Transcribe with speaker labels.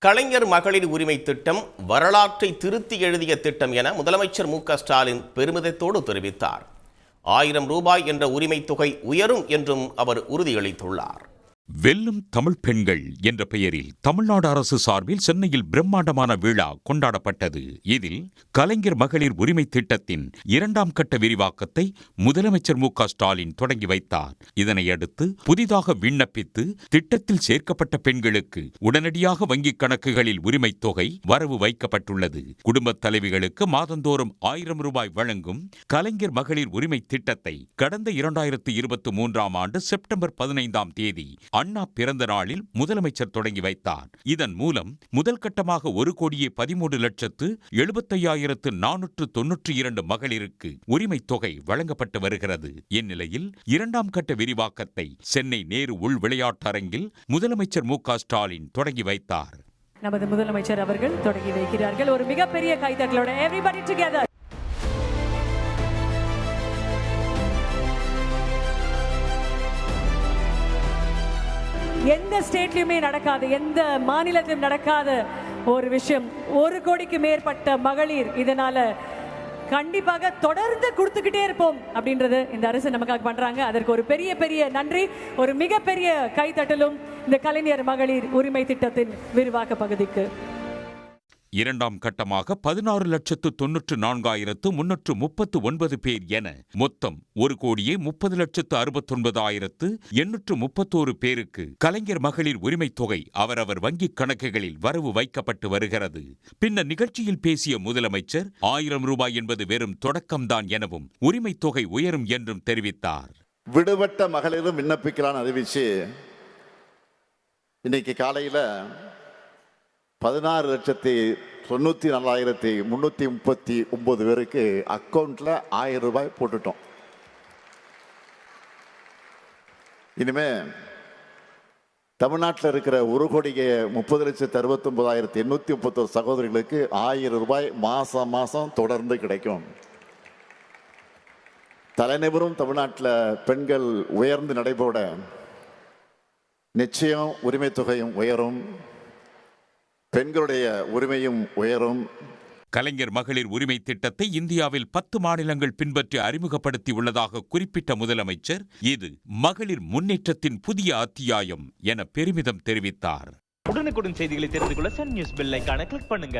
Speaker 1: கலைஞர் மகளிர் உரிமை திட்டம் வரலாற்றை திருத்தி எழுதிய திட்டம் என முதலமைச்சர் மு.க.ஸ்டாலின் பெருமிதத்தோடு தெரிவித்தார். 1000 ரூபாய் என்ற உரிமை தொகை உயரும் என்றும் அவர் உறுதியளித்துள்ளார்.
Speaker 2: வெல்லும் தமிழ் பெண்கள் என்ற பெயரில் தமிழ்நாடு அரசு சார்பில் சென்னையில் பிரம்மாண்டமான விழா கொண்டாடப்பட்டது. இதில் கலைஞர் மகளிர் உரிமை திட்டத்தின் 2ஆம் கட்ட விரிவாக்கத்தை முதலமைச்சர் மு.க.ஸ்டாலின் தொடங்கி வைத்தார். இதனையடுத்து புதிதாக விண்ணப்பித்து திட்டத்தில் சேர்க்கப்பட்ட பெண்களுக்கு உடனடியாக வங்கிக் கணக்குகளில் உரிமை தொகை வரவு வைக்கப்பட்டுள்ளது. குடும்பத் தலைவிகளுக்கு மாதந்தோறும் 1000 ரூபாய் வழங்கும் கலைஞர் மகளிர் உரிமை திட்டத்தை கடந்த 2023ஆம் ஆண்டு செப்டம்பர் 15ஆம் தேதி அண்ணா பிறந்த நாளில் முதலமைச்சர் தொடங்கி வைத்தார். இதன் மூலம் முதல் கட்டமாக 1,13,75,492 மகளிருக்கு உரிமை தொகை வழங்கப்பட்டு வருகிறது. இந்நிலையில் 2ஆம் கட்ட விரிவாக்கத்தை சென்னை நேரு உள் விளையாட்டரங்கில் முதலமைச்சர் மு.க.ஸ்டாலின் தொடங்கி வைத்தார்.
Speaker 3: நமது முதலமைச்சர் அவர்கள் தொடங்கி வைக்கிறார்கள். ஒரு மிகப்பெரிய கைதட்டலோட everybody together. எந்த ஸ்டேட்லயுமே நடக்காது, எந்த மாநிலத்திலும் நடக்காத ஒரு விஷயம். 1 கோடிக்கு மேற்பட்ட மகளிர் இதனால கண்டிப்பாக தொடர்ந்து கொடுத்துக்கிட்டே இருப்போம் அப்படின்றது இந்த அரசு நமக்காக பண்றாங்க. அதற்கு ஒரு பெரிய பெரிய நன்றி, ஒரு மிகப்பெரிய கைதட்டலும் இந்த கலைஞர் மகளிர் உரிமை திட்டத்தின் விரிவாக்க பகுதிக்கு.
Speaker 2: 2ஆம் கட்டமாக 16,94,339 பேர் என மொத்தம் 1,30,69,831 பேருக்கு கலைஞர் மகளிர் உரிமை தொகை அவரவர் வங்கிக் கணக்குகளில் வரவு வைக்கப்பட்டு வருகிறது. பின்னர் நிகழ்ச்சியில் பேசிய முதலமைச்சர் 1000 ரூபாய் என்பது வெறும் தொடக்கம்தான் எனவும் உரிமை தொகை உயரும் என்றும் தெரிவித்தார்.
Speaker 4: விடுபட்ட மகளிரும் விண்ணப்பிக்கலான்னு அறிவிச்சு இன்னைக்கு காலையில் 16,94,339 பேருக்கு அக்கௌண்ட்ல 1000 ரூபாய் போட்டுட்டோம். இனிமே தமிழ்நாட்டில் இருக்கிற 1,30,69,831 சகோதரிகளுக்கு 1000 ரூபாய் மாசம் தொடர்ந்து கிடைக்கும். தலைநிமிரும் தமிழ்நாட்டில் பெண்கள் உயர்ந்து நடைபோட நிச்சயம் உரிமை தொகையும் உயரும், பெண்களுடைய உரிமையும் உயரும்.
Speaker 2: கலைஞர் மகளிர் உரிமை திட்டத்தை இந்தியாவில் 10 மாநிலங்கள் பின்பற்றி அறிமுகப்படுத்தி உள்ளதாக குறிப்பிட்ட முதலமைச்சர் இது மகளிர் முன்னேற்றத்தின் புதிய அத்தியாயம் என பெருமிதம் தெரிவித்தார்.
Speaker 5: உடனுக்குடன் செய்திகளை தெரிந்து கொள்ள சன் நியூஸ் பெல் ஐகானை கிளிக் பண்ணுங்க.